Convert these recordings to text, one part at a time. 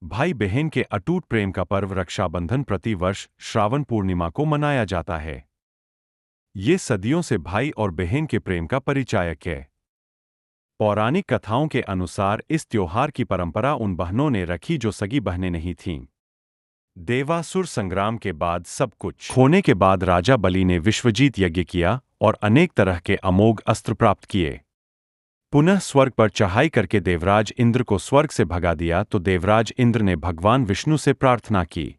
भाई बहन के अटूट प्रेम का पर्व रक्षाबंधन प्रति वर्ष श्रावण पूर्णिमा को मनाया जाता है। ये सदियों से भाई और बहन के प्रेम का परिचायक है। पौराणिक कथाओं के अनुसार इस त्योहार की परंपरा उन बहनों ने रखी जो सगी बहनें नहीं थीं। देवासुर संग्राम के बाद सब कुछ खोने के बाद राजा बलि ने विश्वजीत यज्ञ किया और अनेक तरह के अमोघ अस्त्र प्राप्त किए। पुनः स्वर्ग पर चढ़ाई करके देवराज इंद्र को स्वर्ग से भगा दिया तो देवराज इंद्र ने भगवान विष्णु से प्रार्थना की।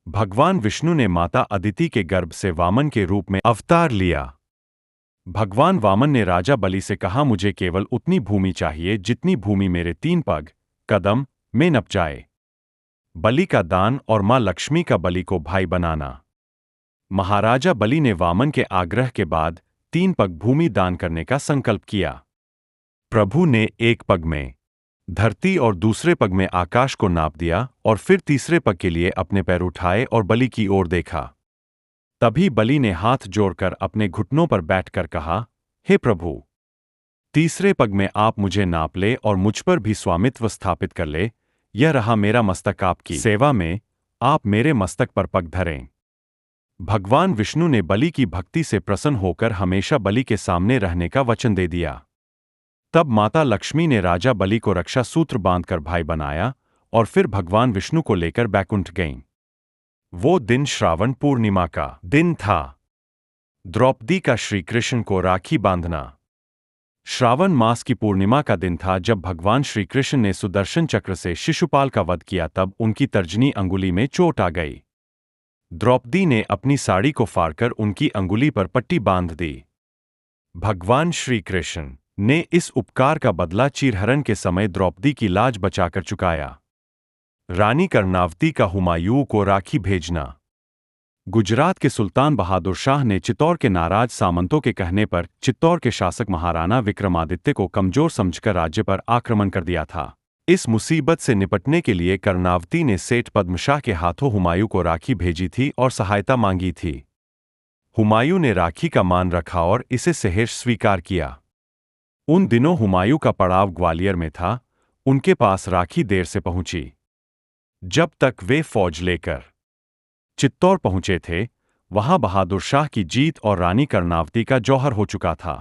भगवान विष्णु ने माता अदिति के गर्भ से वामन के रूप में अवतार लिया। भगवान वामन ने राजा बलि से कहा, मुझे केवल उतनी भूमि चाहिए जितनी भूमि मेरे 3 पग कदम में नप जाए। बलि का दान और मां लक्ष्मी का बलि को भाई बनाना। महाराजा बलि ने वामन के आग्रह के बाद 3 पग भूमि दान करने का संकल्प किया। प्रभु ने एक पग में धरती और दूसरे पग में आकाश को नाप दिया और फिर तीसरे पग के लिए अपने पैर उठाए और बलि की ओर देखा। तभी बलि ने हाथ जोड़कर अपने घुटनों पर बैठकर कहा, हे प्रभु, तीसरे पग में आप मुझे नाप ले और मुझ पर भी स्वामित्व स्थापित कर ले। यह रहा मेरा मस्तक, आपकी सेवा में, आप मेरे मस्तक पर पग धरें। भगवान विष्णु ने बलि की भक्ति से प्रसन्न होकर हमेशा बलि के सामने रहने का वचन दे दिया। तब माता लक्ष्मी ने राजा बलि को रक्षा सूत्र बांधकर भाई बनाया और फिर भगवान विष्णु को लेकर बैकुंठ गईं। वो दिन श्रावण पूर्णिमा का दिन था। द्रौपदी का श्री कृष्ण को राखी बांधना। श्रावण मास की पूर्णिमा का दिन था जब भगवान श्री कृष्ण ने सुदर्शन चक्र से शिशुपाल का वध किया। तब उनकी तर्जनी अंगुली में चोट आ गई। द्रौपदी ने अपनी साड़ी को फाड़कर उनकी अंगुली पर पट्टी बांध दी। भगवान श्री कृष्ण ने इस उपकार का बदला चीरहरण के समय द्रौपदी की लाज बचाकर चुकाया। रानी कर्णावती का हुमायूं को राखी भेजना। गुजरात के सुल्तान बहादुर शाह ने चित्तौड़ के नाराज सामंतों के कहने पर चित्तौड़ के शासक महाराणा विक्रमादित्य को कमजोर समझकर राज्य पर आक्रमण कर दिया था। इस मुसीबत से निपटने के लिए कर्णावती ने सेठ पद्मशाह के हाथों हुमायूं को राखी भेजी थी और सहायता मांगी थी। हुमायूं ने राखी का मान रखा और इसे सहेज स्वीकार किया। उन दिनों हुमायूं का पड़ाव ग्वालियर में था। उनके पास राखी देर से पहुंची। जब तक वे फौज लेकर चित्तौड़ पहुंचे थे, वहां बहादुर शाह की जीत और रानी कर्णावती का जौहर हो चुका था।